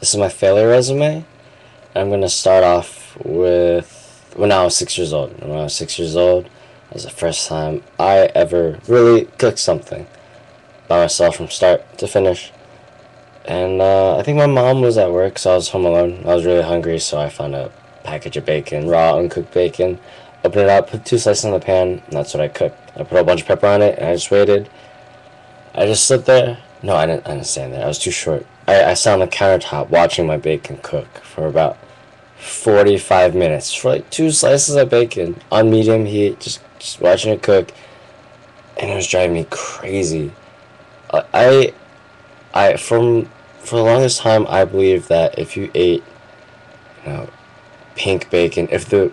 This is my failure resume. I'm gonna start off with when I was 6 years old. When I was 6 years old, it was the first time I ever really cooked something by myself from start to finish. And I think my mom was at work, so I was home alone. I was really hungry, so I found a package of bacon, raw, uncooked bacon. Opened it up, put two slices in the pan, and that's what I cooked. I put a bunch of pepper on it, and I just waited. I just stood there. No, I didn't stand there. I was too short. I sat on the countertop watching my bacon cook for about 45 minutes for like two slices of bacon on medium heat, just watching it cook, and it was driving me crazy. I, from for the longest time, I believed that if you ate, you know, pink bacon, if the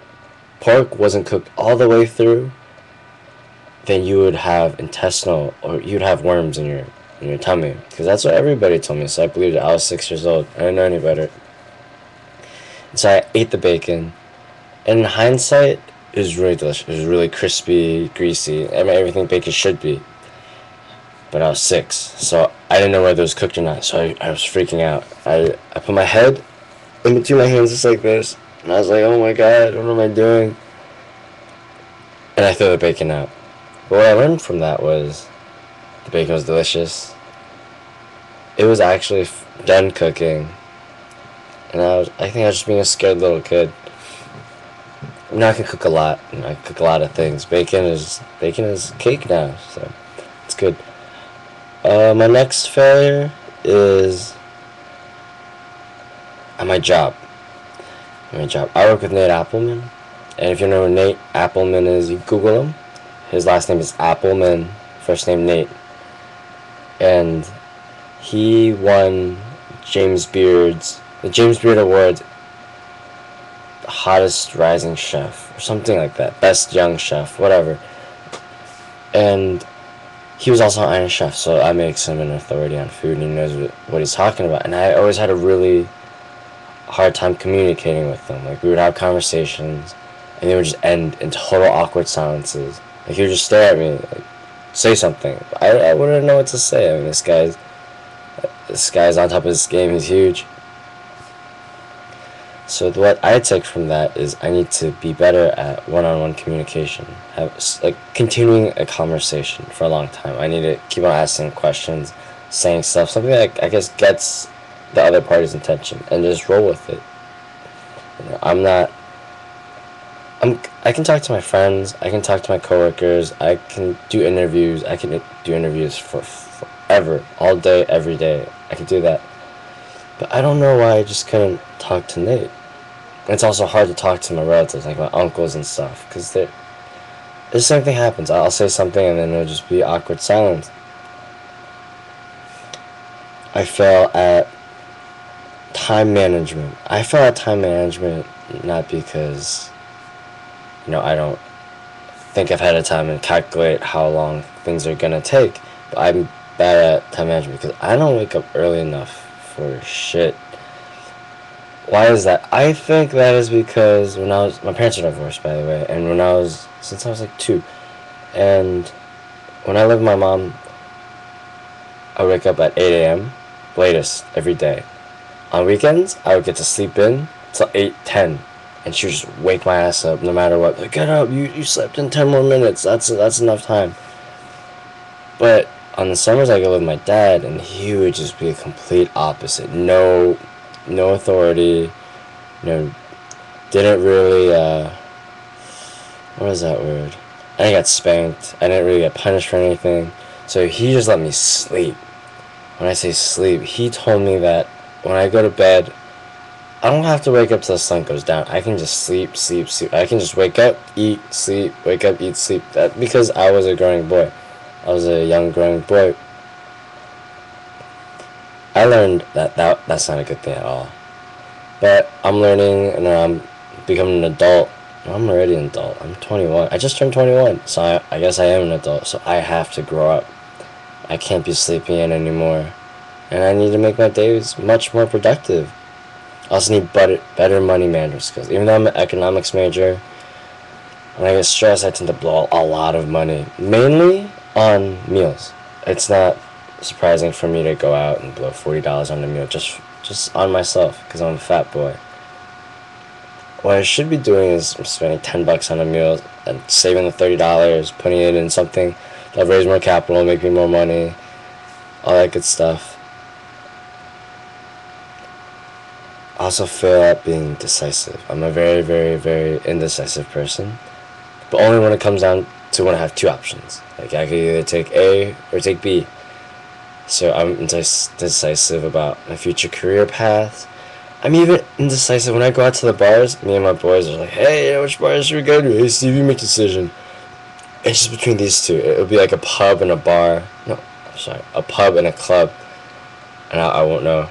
pork wasn't cooked all the way through, then you would have intestinal, or you'd have worms in your tummy, because that's what everybody told me. So I believed it. I was 6 years old. I didn't know any better. So I ate the bacon, and in hindsight, it was really delicious. It was really crispy, greasy. I mean, everything bacon should be. But I was 6, so I didn't know whether it was cooked or not. So I was freaking out. I put my head in between my hands just like this, and I was like, "Oh my god, what am I doing?" And I threw the bacon out. But what I learned from that was the bacon was delicious. It was actually done cooking, and I think I was just being a scared little kid. Now I can cook a lot. I cook a lot of things. Bacon is cake now, so it's good. My next failure is at my job. At my job, I work with Nate Appleman, and if you know who Nate Appleman is, you Google him. His last name is Appleman, first name Nate, and he won the James Beard Award, hottest rising chef or something like that, best young chef, whatever. And he was also an Iron Chef, so that makes him an authority on food, and he knows what he's talking about. And I always had a really hard time communicating with him. Like, we would have conversations, and they would just end in total awkward silences. Like, he would just stare at me, like, say something. I wouldn't know what to say. I mean, this guy's on top of his game. He's huge. So what I take from that is I need to be better at one-on-one communication. Like, continuing a conversation for a long time. I need to keep on asking questions, saying stuff, something that I guess gets the other party's attention, and just roll with it. You know, I can talk to my friends. I can talk to my coworkers. I can do interviews. I can do interviews for forever, all day, every day. I can do that. But I don't know why I just couldn't talk to Nate. It's also hard to talk to my relatives, like my uncles and stuff, because the same thing happens. I'll say something and then it'll just be awkward silence. I fail at time management. I fail at time management not because, I don't think ahead of time and calculate how long things are going to take, but I'm bad at time management because I don't wake up early enough for shit. Why is that? I think that is because my parents are divorced, by the way, and since I was like 2, and when I lived with my mom, I would wake up at 8 a.m., latest, every day. On weekends, I would get to sleep in till 8:10, and she would just wake my ass up no matter what. Like, get up, you slept in 10 more minutes, that's enough time. But on the summers, I go with my dad, and he would just be a complete opposite. No authority, didn't really, what is that word? I didn't get spanked, I didn't really get punished for anything, so he just let me sleep. When I say sleep, he told me that when I go to bed, I don't have to wake up till the sun goes down. I can just sleep. I can just wake up, eat, sleep, wake up, eat, sleep. That because I was a growing boy. I was a young growing boy. I learned that's not a good thing at all. But I'm learning, and I'm becoming an adult. I'm already an adult. I'm 21. I just turned 21, so I guess I am an adult. So I have to grow up. I can't be sleeping in anymore. And I need to make my days much more productive. I also need better money management skills. Even though I'm an economics major, when I get stressed, I tend to blow a lot of money. Mainly on meals. It's not surprising for me to go out and blow $40 on a meal just on myself because I'm a fat boy. What I should be doing is spending $10 on a meal and saving the $30, putting it in something that'll raise more capital, make me more money, all that good stuff. I also fail at being decisive. I'm a very, very, very indecisive person, but only when it comes down to when I have two options. Like I could either take A or take B. So I'm indecisive about my future career paths. I'm even indecisive when I go out to the bars. Me and my boys are like, hey, which bars should we go to? Hey, Steve, you make a decision. It's just between these two. It'll be like a pub and a bar. No, I'm sorry, a pub and a club. And I won't know.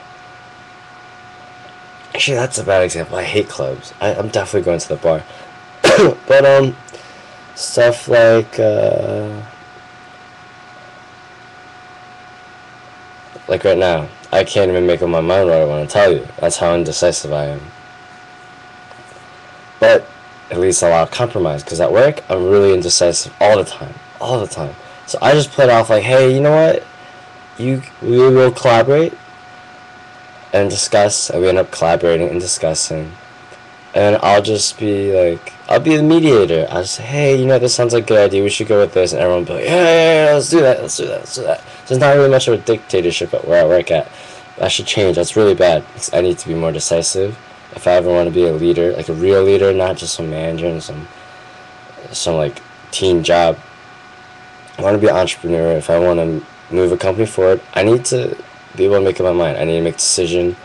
Actually, that's a bad example. I hate clubs. I'm definitely going to the bar. But, stuff like right now, I can't even make up my mind what I want to tell you. That's how indecisive I am. But at least I allow compromise, because at work, I'm really indecisive all the time. All the time. So I just play it off like, hey, you know what? We will collaborate and discuss, and we end up collaborating and discussing. And I'll just be like, I'll be the mediator. I'll just say, hey, you know, this sounds like a good idea. We should go with this. And everyone will be like, yeah, let's do that. So it's not really much of a dictatorship at where I work at. That should change. That's really bad. I need to be more decisive. If I ever want to be a leader, like a real leader, not just some manager and some like team job. I want to be an entrepreneur. If I want to move a company forward, I need to be able to make up my mind. I need to make a decision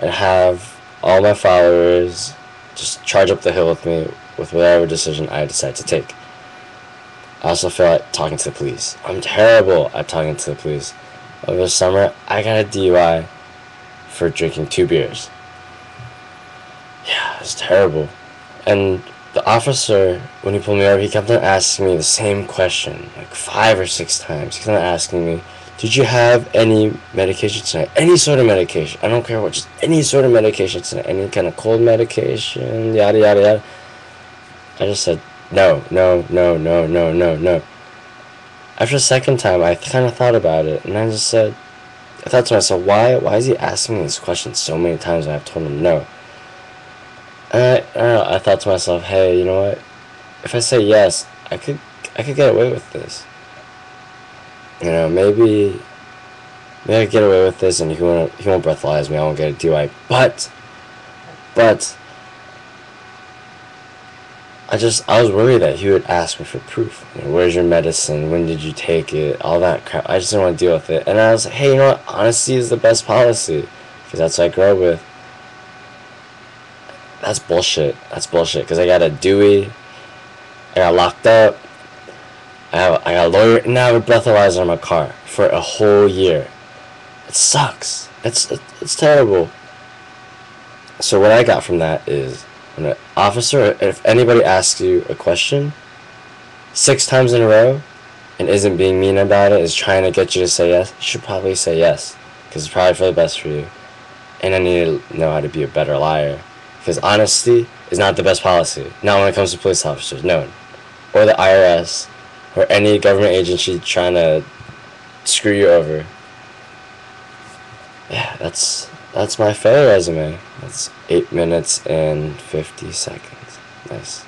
and have all my followers just charge up the hill with me with whatever decision I decide to take. I also feel like talking to the police. I'm terrible at talking to the police. Over the summer, I got a DUI for drinking 2 beers. Yeah, it's terrible. And the officer, when he pulled me over, he kept on asking me the same question, like 5 or 6 times. He kept on asking me, did you have any medication tonight? Any sort of medication. I don't care what, just any sort of medication tonight. Any kind of cold medication, yada, yada, yada. I just said, no. After the second time, I kind of thought about it, and I thought to myself, why is he asking me this question so many times and I've told him no? And I don't know, I thought to myself, hey, you know what? If I say yes, I could get away with this. You know, maybe I get away with this and he won't breathalyze me, I won't get a DUI. But I was worried that he would ask me for proof. You know, where's your medicine? When did you take it? All that crap. I just didn't want to deal with it. And I was like, hey, you know what? Honesty is the best policy. Because that's what I grew up with. That's bullshit. Because I got a Dewey. I got locked up. I got a lawyer. And I have a breathalyzer in my car for a whole year. It sucks. It's terrible. So what I got from that is, when an officer, if anybody asks you a question 6 times in a row and isn't being mean about it, is trying to get you to say yes, you should probably say yes, because it's probably for the best for you. And I need to know how to be a better liar, because honesty is not the best policy. Not when it comes to police officers, no, or the IRS, or any government agency trying to screw you over. Yeah, that's my failure resume. That's 8 minutes and 50 seconds. Nice.